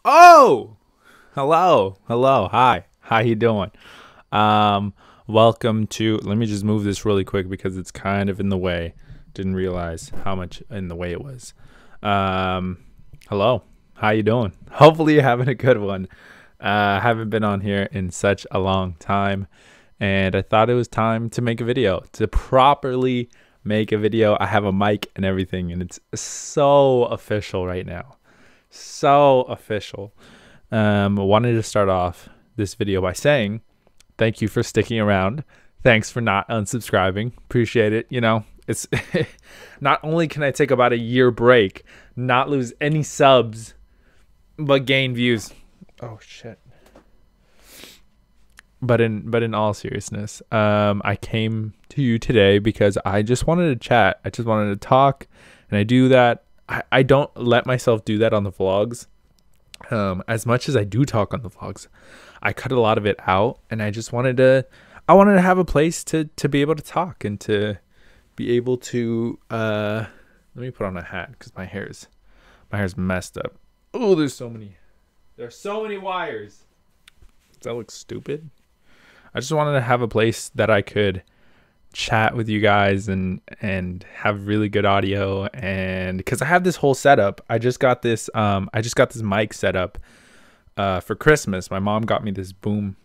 Oh, hello, hi, how you doing? Welcome to. Let me just move this really quick because it's kind of in the way. Didn't realize how much in the way it was. Hello, how you doing? Hopefully you're having a good one. I haven't been on here in such a long time, and I thought it was time to make a video, to properly make a video. I have a mic and everything, and it's so official right now. So official. I wanted to start off this video by saying thank you for sticking around. Thanks for not unsubscribing. Appreciate it. You know, it's not only can I take about a year break, not lose any subs, but gain views. Oh shit. But in all seriousness, I came to you today because I just wanted to chat. I just wanted to talk, and I do that. I don't let myself do that on the vlogs. As much as I do talk on the vlogs, I cut a lot of it out, and I wanted to have a place to be able to talk and to be able to let me put on a hat because my hair's messed up. Oh, there's so many wires. Does that look stupid? I just wanted to have a place that I could chat with you guys and have really good audio, and because I have this whole setup. I just got this mic set up for Christmas. My mom got me this boom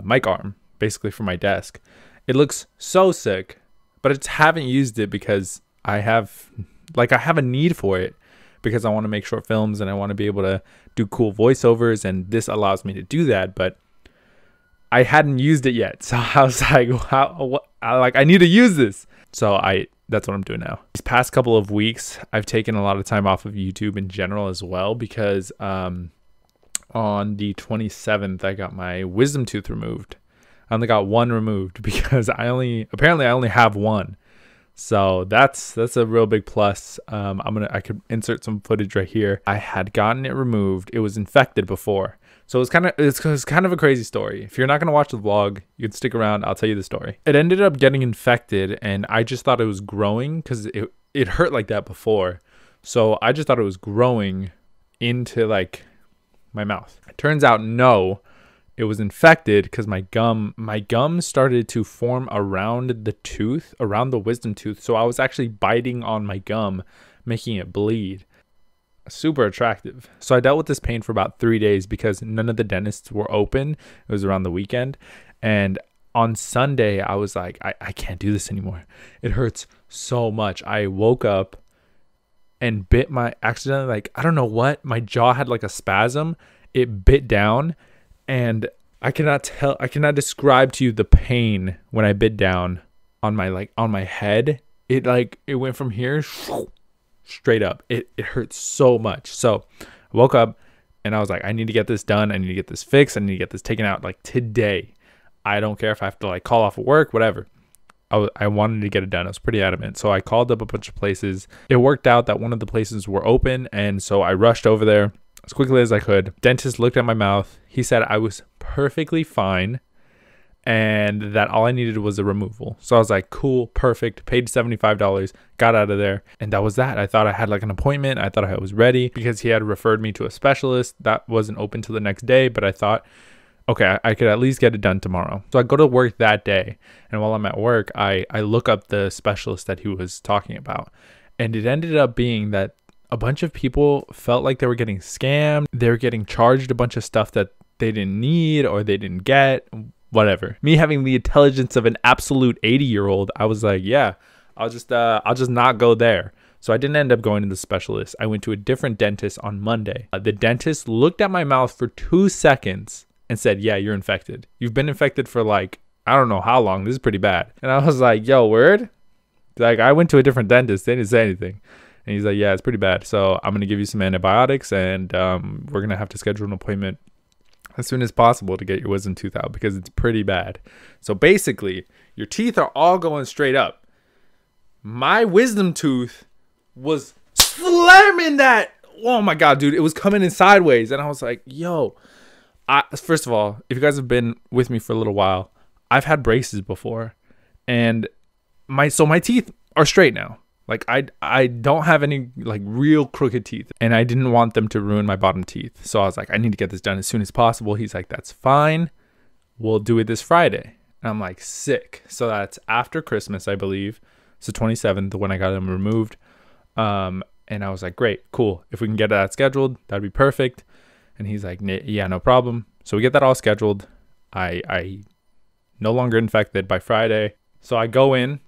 mic arm basically for my desk. It looks so sick, but I just haven't used it because I have a need for it because I want to make short films and I want to be able to do cool voiceovers, and this allows me to do that, but I hadn't used it yet. So I was like, I need to use this. So that's what I'm doing now. These past couple of weeks, I've taken a lot of time off of YouTube in general as well, because on the 27th, I got my wisdom tooth removed. I only got one removed because apparently I only have one. So that's a real big plus. I could insert some footage right here. I had gotten it removed. It was infected before. So it's kind of a crazy story. If you're not going to watch the vlog, you can stick around. I'll tell you the story. It ended up getting infected, and I just thought it was growing because it hurt like that before. So I just thought it was growing into like my mouth. It turns out no, it was infected because my gum started to form around the tooth, around the wisdom tooth. So I was actually biting on my gum, making it bleed. Super attractive. So I dealt with this pain for about 3 days because none of the dentists were open. It was around the weekend, and on Sunday I was like, I can't do this anymore. It hurts so much. I woke up and accidentally, like, I don't know what, my jaw had like a spasm. It bit down, and I cannot describe to you the pain when I bit down on my head. It went from here straight up. It hurts so much. So I woke up and I was like, I need to get this done. I need to get this fixed. I need to get this taken out like today. I don't care if I have to like call off of work, whatever. I wanted to get it done. I was pretty adamant. So I called up a bunch of places. It worked out that one of the places were open, and so I rushed over there as quickly as I could. Dentist looked at my mouth. He said I was perfectly fine and that all I needed was a removal. So I was like, cool, perfect. Paid $75, got out of there, and that was that. I thought I had like an appointment. I thought I was ready because he had referred me to a specialist. That wasn't open till the next day, but I thought, okay, I could at least get it done tomorrow. So I go to work that day, and while I'm at work, I look up the specialist that he was talking about, and it ended up being that a bunch of people felt like they were getting scammed. They were getting charged a bunch of stuff that they didn't need or they didn't get. Whatever. Me having the intelligence of an absolute 80-year-old, I was like, yeah, I'll just not go there. So I didn't end up going to the specialist. I went to a different dentist on Monday. The dentist looked at my mouth for 2 seconds and said, yeah, you're infected. You've been infected for like, I don't know how long. This is pretty bad. And I was like, yo, word? Like, I went to a different dentist. They didn't say anything. And he's like, yeah, it's pretty bad. So I'm going to give you some antibiotics, and we're going to have to schedule an appointment as soon as possible to get your wisdom tooth out because it's pretty bad. So basically, your teeth are all going straight up. My wisdom tooth was slamming that. Oh my God, dude. It was coming in sideways. And I was like, yo, first of all, if you guys have been with me for a little while, I've had braces before. And my teeth are straight now. Like I don't have any like real crooked teeth, and I didn't want them to ruin my bottom teeth. So I was like, I need to get this done as soon as possible. He's like, that's fine. We'll do it this Friday. And I'm like, sick. So that's after Christmas, I believe. So 27th when I got them removed. And I was like, great, cool. If we can get that scheduled, that'd be perfect. And he's like, yeah, no problem. So we get that all scheduled. I no longer infected by Friday. So I go in,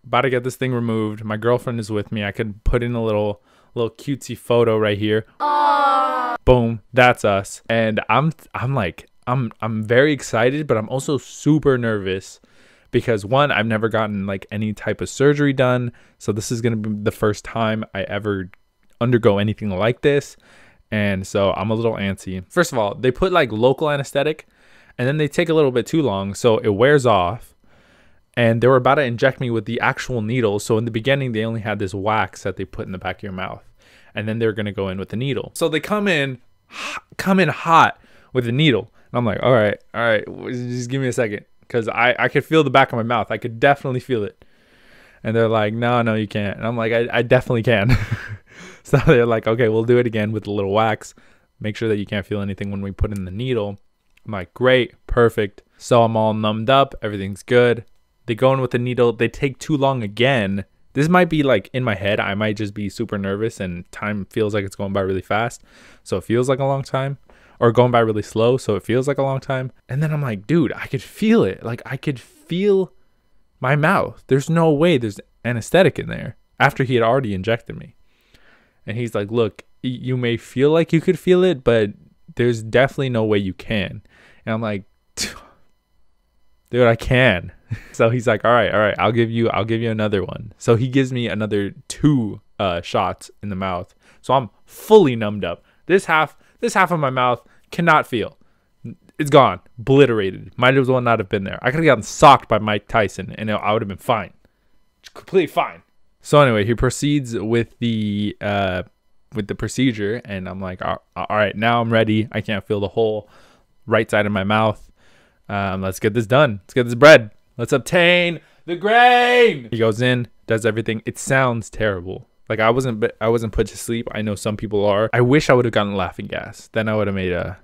about to get this thing removed. My girlfriend is with me. I could put in a little cutesy photo right here. Aww. Boom, that's us. And I'm very excited, but I'm also super nervous because one, I've never gotten like any type of surgery done. So this is going to be the first time I ever undergo anything like this. And so I'm a little antsy. First of all, they put like local anesthetic and then they take a little bit too long. So it wears off. And they were about to inject me with the actual needle. So in the beginning, they only had this wax that they put in the back of your mouth. And then they're going to go in with the needle. So they come in hot with the needle. And I'm like, all right, just give me a second. Because I could feel the back of my mouth. I could definitely feel it. And they're like, no, you can't. And I'm like, I definitely can. So they're like, okay, we'll do it again with a little wax. Make sure that you can't feel anything when we put in the needle. I'm like, great, perfect. So I'm all numbed up. Everything's good. They go in with the needle. They take too long again. This might be like in my head. I might just be super nervous and time feels like it's going by really fast. So it feels like a long time. Or going by really slow. So it feels like a long time. And then I'm like, dude, I could feel it. Like I could feel my mouth. There's no way there's anesthetic in there. After he had already injected me. And he's like, look, you may feel like you could feel it, but there's definitely no way you can. And I'm like, dude, I can. So he's like, all right, I'll give you another one. So he gives me another 2 shots in the mouth. So I'm fully numbed up. This half of my mouth cannot feel. It's gone, obliterated. Might as well not have been there. I could have gotten socked by Mike Tyson and I would have been fine. Completely fine. So anyway, he proceeds with the procedure and I'm like, all right, now I'm ready. I can't feel the whole right side of my mouth. Let's get this done. Let's get this bread. Let's obtain the grain. He goes in, does everything. It sounds terrible. Like I wasn't put to sleep. I know some people are. I wish I would have gotten laughing gas. Then I would have made a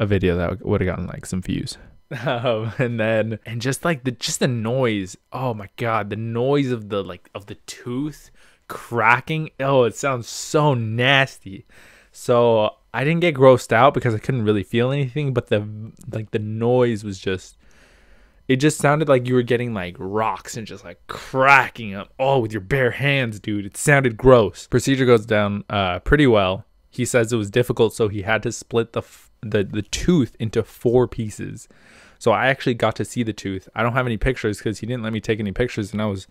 video that would have gotten like some views. And just the noise. Oh my God, the noise of the tooth cracking. Oh, it sounds so nasty. So I didn't get grossed out because I couldn't really feel anything, but the noise was just, it just sounded like you were getting like rocks and just like cracking up with your bare hands, dude. It sounded gross. Procedure goes down pretty well. He says it was difficult, so he had to split the tooth into 4 pieces. So I actually got to see the tooth. I don't have any pictures because he didn't let me take any pictures, and I was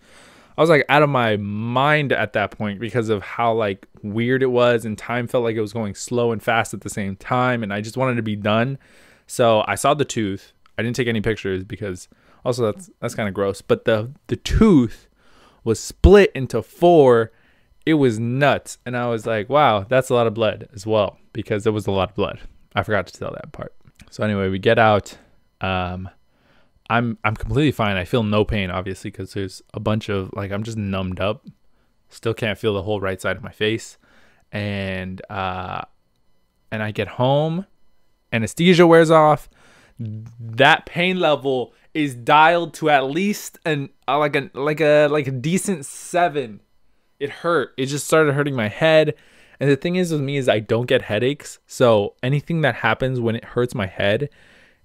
like out of my mind at that point because of how like weird it was, and time felt like it was going slow and fast at the same time, and I just wanted to be done. So I saw the tooth. I didn't take any pictures because also that's kind of gross. But the tooth was split into 4. It was nuts, and I was like, wow, that's a lot of blood as well, because there was a lot of blood. I forgot to tell that part. So anyway, we get out. I'm completely fine. I feel no pain, obviously, because there's a bunch of like, I'm just numbed up. Still can't feel the whole right side of my face. And I get home, anesthesia wears off. That pain level is dialed to at least like a decent 7. It hurt. It just started hurting my head. And the thing is with me is I don't get headaches. So anything that happens when it hurts my head,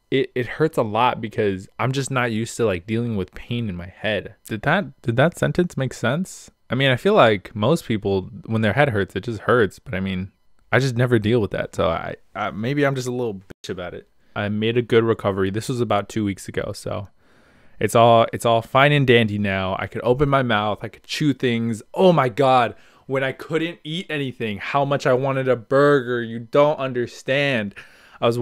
it hurts a lot because I'm just not used to like dealing with pain in my head. Did that sentence make sense? I mean, I feel like most people, when their head hurts, it just hurts. But I mean, I just never deal with that. So I maybe I'm just a little bitch about it. I made a good recovery. This was about 2 weeks ago. So it's all fine and dandy now. I could open my mouth. I could chew things. Oh my God. When I couldn't eat anything, how much I wanted a burger. You don't understand. I was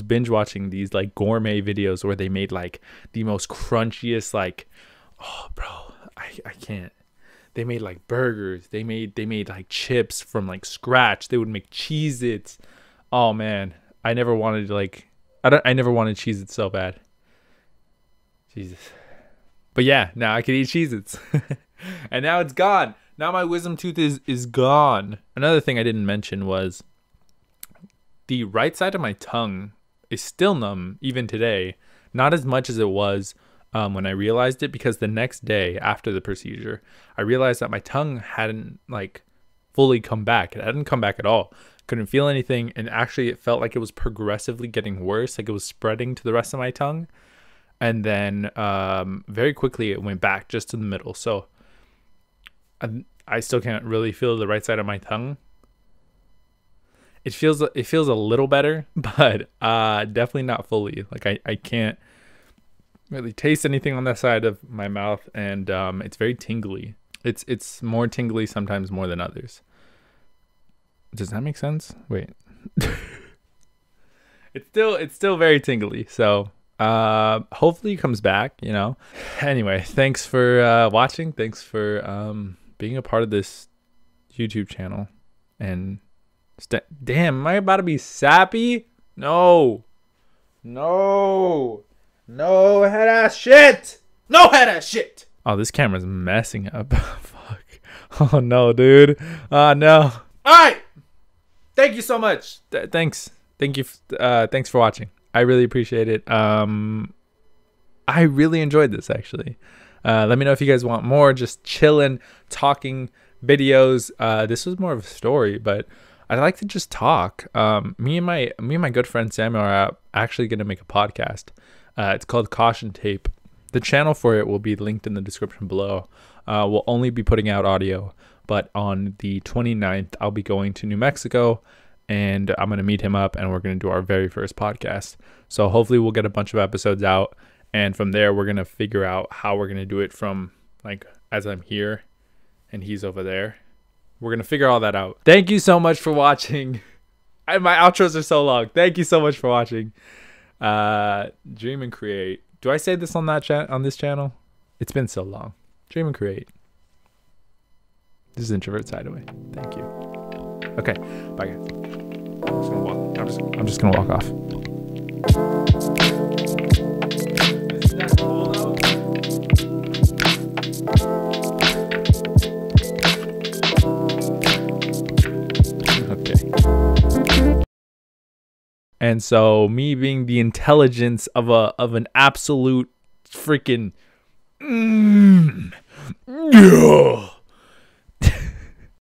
binge watching these like gourmet videos where they made like the most crunchiest, like, oh bro, I can't. They made like burgers. They made like chips from like scratch. They would make Cheez-Its. Oh man, I never wanted Cheez-Its so bad. Jesus. But yeah, now I can eat Cheez-Its. And now it's gone. Now my wisdom tooth is gone. Another thing I didn't mention was the right side of my tongue is still numb even today. Not as much as it was when I realized it, because the next day after the procedure, I realized that my tongue hadn't like fully come back. It hadn't come back at all. Couldn't feel anything, and actually it felt like it was progressively getting worse, like it was spreading to the rest of my tongue. And then very quickly it went back just to the middle. So I still can't really feel the right side of my tongue. It feels a little better, but definitely not fully. Like I can't really taste anything on that side of my mouth, and it's very tingly. It's more tingly sometimes more than others. Does that make sense? Wait. It's still very tingly. So hopefully it comes back, you know. Anyway, thanks for watching. Thanks for being a part of this YouTube channel. And damn, am I about to be sappy? No, head ass shit. No head ass shit. Oh, this camera's messing up. Fuck. Oh no, dude. No. All right. Thank you so much. Thanks. Thank you. Thanks for watching. I really appreciate it. I really enjoyed this, actually. Let me know if you guys want more just chilling, talking videos. This was more of a story, but I like to just talk. Me and my good friend Samuel are actually going to make a podcast. It's called Caution Tape. The channel for it will be linked in the description below. We'll only be putting out audio, but on the 29th, I'll be going to New Mexico, and I'm going to meet him up, and we're going to do our very first podcast. So hopefully we'll get a bunch of episodes out, and from there, we're going to figure out how we're going to do it from, like, as I'm here and he's over there. We're going to figure all that out. Thank you so much for watching. My outros are so long. Thank you so much for watching. Dream and create. Do I say this on this channel? It's been so long. Dream and create. This is Introvert Hideaway. Thank you. Okay, bye guys. I'm just gonna walk off. Isn't that cool though? Okay. And so me being the intelligence of an absolute freaking yeah.